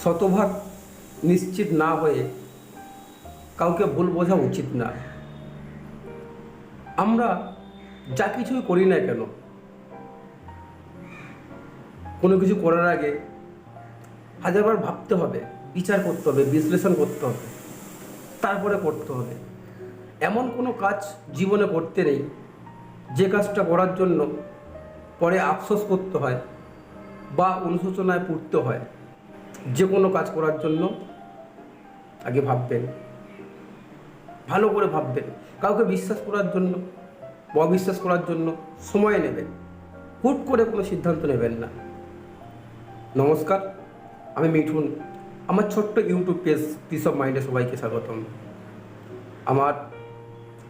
শতভাগ নিশ্চিত না হয়ে কাউকে ভুল বোঝা উচিত না। আমরা যা কিছুই করি না কেন, কোনো কিছু করার আগে হাজারবার ভাবতে হবে, বিচার করতে হবে, বিশ্লেষণ করতে হবে, তারপরে করতে হবে। এমন কোনো কাজ জীবনে করতে নেই যে কাজটা করার জন্য পরে আফসোস করতে হয় বা অনুশোচনায় পড়তে হয়। যে কোনো কাজ করার জন্য আগে ভাববেন, ভালো করে ভাববেন। কাউকে বিশ্বাস করার জন্য বা অবিশ্বাস করার জন্য সময় নেবেন, হুট করে কোনো সিদ্ধান্ত নেবেন না। নমস্কার, আমি মিঠুন। আমার ছোট্ট ইউটিউব পেজ পিস অফ মাইন্ডে সবাইকে স্বাগতম। আমার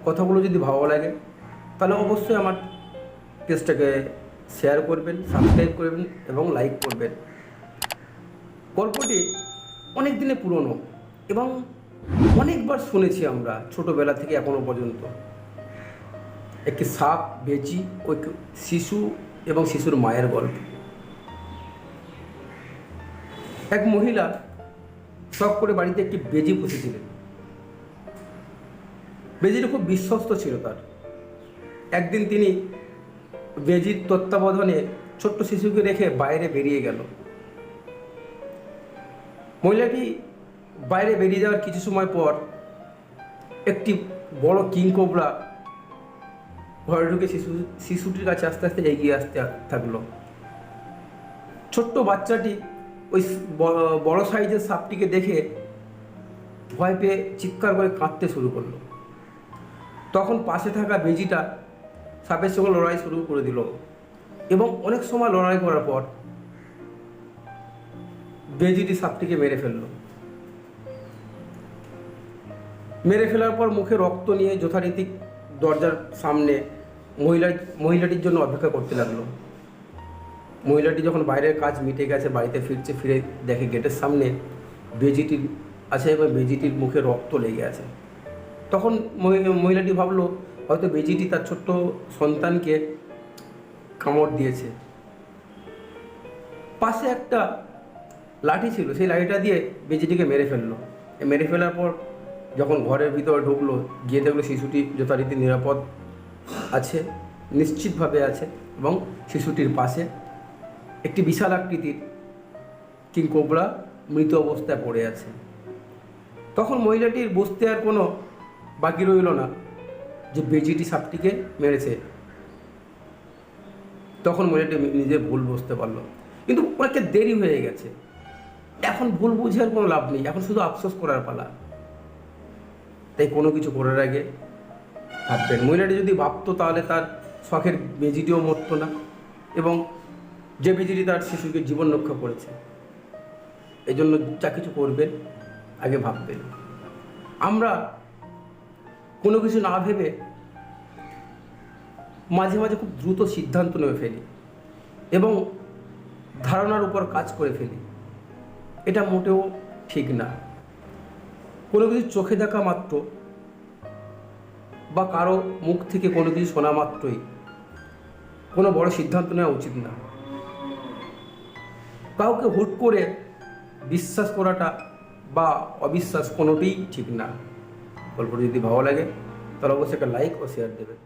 কথাগুলো যদি ভালো লাগে তাহলে অবশ্যই আমার পেজটাকে শেয়ার করবেন, সাবস্ক্রাইব করবেন এবং লাইক করবেন। গল্পটি অনেক দিনে পুরনো এবং অনেকবার শুনেছি আমরা ছোটোবেলা থেকে এখনও পর্যন্ত। একটি সাপ, বেজি ও শিশু এবং শিশুর মায়ের গল্প। এক মহিলা শখ করে বাড়িতে একটি বেজি পুষেছিলেন। বেজিটা খুব বিশ্বস্ত ছিল তার। একদিন তিনি বেজির তত্ত্বাবধানে ছোট্ট শিশুকে রেখে বাইরে বেরিয়ে গেল। মহিলাটি বাইরে বেরিয়ে যাওয়ার কিছু সময় পর একটি বড় কিংকোবরা ঘরে ঢুকে শিশুটির কাছে আস্তে আস্তে এগিয়ে আসতে থাকলো। ছোট্ট বাচ্চাটি ওই বড় সাইজের সাপটিকে দেখে ভয় পেয়ে চিৎকার করে কাঁদতে শুরু করলো। তখন পাশে থাকা বেজিটা সাপের সঙ্গে লড়াই শুরু করে দিল এবং অনেক সময় লড়াই করার পর বেজিটি সাপটিকে মেরে ফেললো। মেরে ফেলার পর মুখে রক্ত নিয়ে যথারীতি দরজার সামনে মহিলাটির জন্য অপেক্ষা করতে লাগলো। মহিলাটি যখন বাইরের কাজ মিটে গেছে, বাড়িতে ফিরে দেখে গেটের সামনে বেজিটির আছে এবং বেজিটির মুখে রক্ত লেগে আছে। তখন মহিলাটি ভাবলো হয়তো বেজিটি তার ছোট্ট সন্তানকে কামড় দিয়েছে। পাশে একটা লাঠি ছিল, সেই লাঠিটা দিয়ে বেজিটিকে মেরে ফেললো। মেরে ফেলার পর যখন ঘরের ভিতরে ঢুকলো, গিয়ে দেখলো শিশুটি যথারীতি নিরাপদ আছে, নিশ্চিতভাবে আছে এবং শিশুটির পাশে একটি বিশাল আকৃতির কিংকোবরা মৃত অবস্থায় পড়ে আছে। তখন মহিলাটির বুঝতে আর কোনো বাকি রইল না যে বেজিটি সাপটিকে মেরেছে। তখন মহিলাটি নিজে ভুল বুঝতে পারলো, কিন্তু অনেকটা দেরি হয়ে গেছে। এখন ভুল বুঝে আর কোনো লাভ নেই, এখন শুধু আফসোস করার পালা। তাই কোনো কিছু করার আগে ভাববেন। মহিলাটি যদি ভাবতো তাহলে তার শখের বেজিটিও মরতো না এবং যে বেজিটি তার শিশুকে জীবন রক্ষা করেছে। এই জন্য যা কিছু করবেন আগে ভাববেন। আমরা কোনো কিছু না ভেবে মাঝে মাঝে খুব দ্রুত সিদ্ধান্ত নিয়ে ফেলি এবং ধারণার উপর কাজ করে ফেলি। এটা মোটেও ঠিক না। কোনো কিছু চোখে দেখা মাত্র বা কারো মুখ থেকে কোনো কিছু শোনা মাত্রই কোনো বড় সিদ্ধান্ত নেওয়া উচিত না। কাউকে হুট করে বিশ্বাস করাটা বা অবিশ্বাস কোনোটিই ঠিক না। গল্পটি যদি ভালো লাগে তাহলে অবশ্যই একটা লাইক ও শেয়ার দেবেন।